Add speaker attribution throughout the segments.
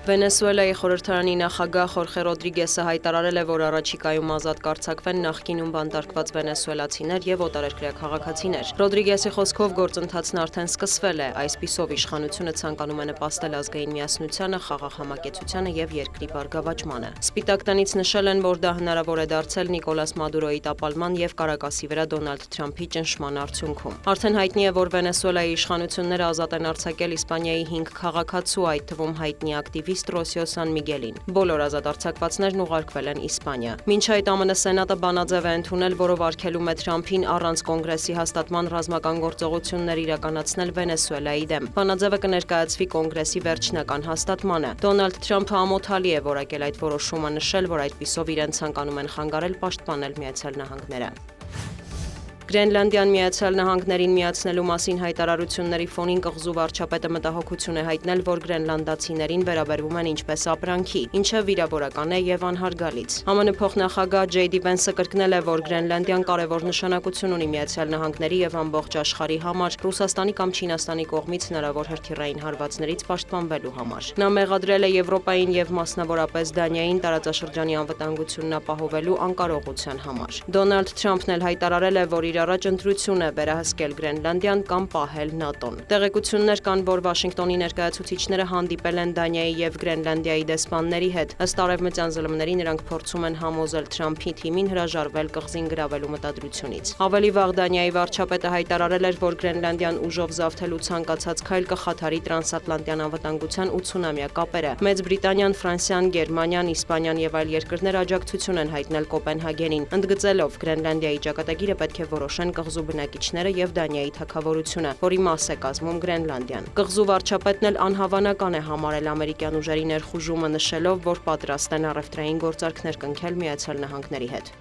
Speaker 1: Վենեսուելայի խորհրդարանի նախագահ Խորխե Ռոդրիգեսը հայտարարել է, որ առաջիկայում ազատ կարձակվեն նախկինում բանտարկված վենեսուելացիներ եւ օտարերկրյա քաղաքացիներ։ Ռոդրիգեսի խոսքով գործընթացն արդեն սկսվել է, այսպիսով իշխանությունը ցանկանում է նպաստել ազգային միասնությանը, խաղաղ համակեցությանը եւ երկրի բարգավաճմանը։ Սպիտակ տնից նշել են, որ դա հնարավոր է դարձել Նիկոլաս Մադուրոյի տապալման եւ Կարակասի վրա Դոնալդ Թրամփի ճնշման արդյունքում։ Արդեն հայտնի է, որ Վենեսուելայի իշխանությունները ազատ են արձակել Իսպանիայի 5 քաղաքացու, այդ թվում հայտնի ակտիվիստ Ռոսիո Սան Միգելին։ Բոլոր ազատ արձակվածներն ուղարկվել են Իսպանիա։ Մինչ այդ ԱՄՆ Սենատը բանաձև է ընդունել, որով արգելում է Թրամփին առանց կոնգրեսի հաստատման ռազմական գործողություններ իրականացնել Վենեսուելայի դեմ։ Բանաձևը կներկայացվի կոնգրեսի վերջնական հաստատմանը։ Դոնալդ Թրամփը ամոթալի է որակել այդ որոշումը, նշել, որ այդպիսով իրեն ցանկանում են խանգարել պաշտպանել Միացյալ Նահանգները։ Գրենլանդիան Միացյալ Նահանգներին միացնելու մասին հայտարարությունների ֆոնին կղզու վարչապետը մտահոգություն է հայտնել, որ գրենլանդացիներին վերաբերվում են ինչպես ապրանքի, ինչը վիրավորական է եւ անհարգալից։ ԱՄՆ փոխնախագահ Ջեյ Դի Վենսը կրկնել է, որ Գրենլանդիան կարևոր նշանակություն ունի Միացյալ Նահանգների եւ ամբողջ աշխարհի համար Ռուսաստանի կամ Չինաստանի կողմից հնարավոր հրթիռային հարվածներից պաշտպանվելու համար։ Նա մեղադրել է Եվրոպային եւ մասնավորապես Դանիային տարածաշրջանի անվտանգությունն ապահովելու անկարողության համար։ Դոնալդ Թրամփն էլ հայտարարել է, որ իր առաջ ընտրություն է վերահսկել Գրենլանդիան կամ պահել ՆԱՏՕ-ն։ Տեղեկություններ կան, որ Վաշինգտոնի ներկայացուցիչները հանդիպել են Դանիայի եւ Գրենլանդիայի դեսպանների հետ։ Ըստ արևմտյան զլմների նրանք փորձում են համոզել Թրամփի թիմին հրաժարվել կղզին գրավելու մտադրությունից։ Ավելի վաղ Դանիայի վարչապետը հայտարարել էր, որ Գրենլանդիան ուժով զավթելու ցանկացած քայլ կխաթարի տրանսատլանտյան անվտանգության 80-ամյա կապերը։ Մեծ Բրիտանիան, Ֆրանսիան, Գերմանիան, Իսպանիան եւ այլ երկրներ աջակցություն են հայտնել Կոպենհագենին, ընդգծելով Գրենլանդիայի ճակատագիրը պետք է որոշեն կղզու բնակիչները եւ Դանիայի թագավորությունը, որի մաս է կազմում Գրենլանդիան։ Կղզու վարչապետն էլ անհավանական է համարել ամերիկյան ուժերի ներխուժումը, նշելով, որ պատրաստ են առևտրային գործարքներ կնքել Միացյալ Նահանգների հետ։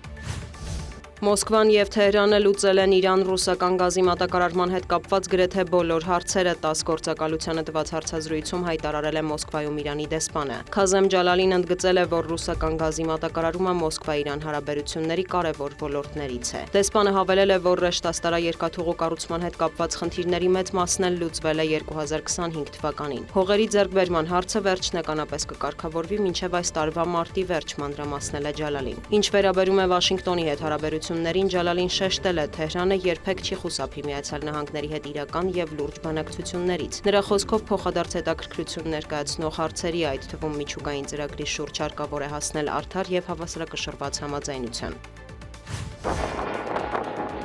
Speaker 1: Մոսկվան եւ Թեհրանը լուծել են Իրան-ռուսական գազի մատակարարման հետ կապված գրեթե բոլոր հարցերը, 10 գործակալությանը տված հարցազրույցում հայտարարել է Մոսկվայում Իրանի դեսպանը։ Քազեմ Ջալալին ընդգծել է, որ ռուսական գազի մատակարարումը Մոսկվա-Իրան հարաբերությունների կարևոր ոլորտներից է։ Դեսպանը հավելել է, որ Ռեշտաստարա երկաթուղու կառուցման հետ կապված խնդիրների մեծ մասն էլ լուծվել է 2025 թվականին։ Հողերի ձեռքբերման հարցը վերջնականապես կկարգավորվի մինչև այս տարվա մարտի վերջ, մանրամասնել է Ջալալին։ Ինչ վերաբերում է Վաշինգտոնի հետ հարաբերություններին, Ջալալին շեշտել է, Թեհրանը երբեք չի խուսափի Միացյալ Նահանգների հետ իրական եւ լուրջ բանակցություններից։ Նրա խոսքով փոխադարձ հետաքրքրություն ներկայացնող հարցերի, այդ թվում միջուկային ծրագրի շուրջ հարկավոր է հասնել արդար եւ հավասարակշռված համաձայնության։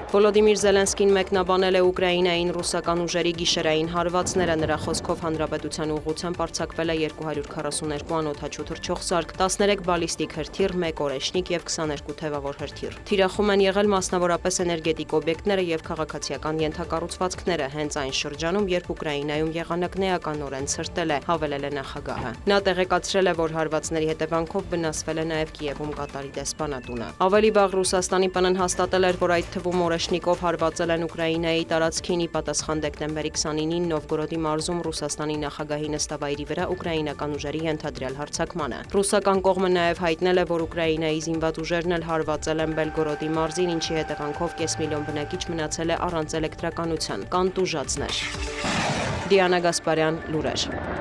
Speaker 1: Վոլոդիմիր Զելենսկին մեկնաբանել է Ուկրաինային ռուսական ուժերի գիշերային հարվածները, նրա խոսքով հանրապետության ուղղությամբ արձակվել է 242 անօդաչու թռչող սարք, 13 բալիստիկ հրթիռ, 1 օրեշնիկ եւ 22 թևավոր հրթիռ։ Թիրախում են եղել մասնավորապես էներգետիկ օբյեկտները եւ քաղաքացիական ենթակառուցվածքները, հենց այն շրջանում, երբ Ուկրաինայում եղանակն էականորեն ցրտել է, հավելել է նախագահը։ Նա տեղեկացրել է, որ հարվածների հետևանքով վնասվել է նաեւ Կիևում Կատարի դեսպանատունը։ Ավելի վաղ Ռուսաստանի ՊՆ-ն հաստատել էր, որ այդ թվում Օրեշնիկով հարվածել են Ուկրաինայի տարածքին, ի պատասխան դեկտեմբերի 29-ին Նովգորոդի մարզում Ռուսաստանի նախագահի նստավայրի վրա ուկրաինական ուժերի ենթադրյալ հարձակմանը։ Ռուսական կողմը նաև հայտնել է, որ Ուկրաինայի զինված ուժերն էլ հարվածել են Բելգորոդի մարզին, ինչի հետևանքով կես միլիոն բնակիչ մնացել է առանց էլեկտրականության։ Կան տուժածներ։ Դիանա Գասպարյան, լուրեր։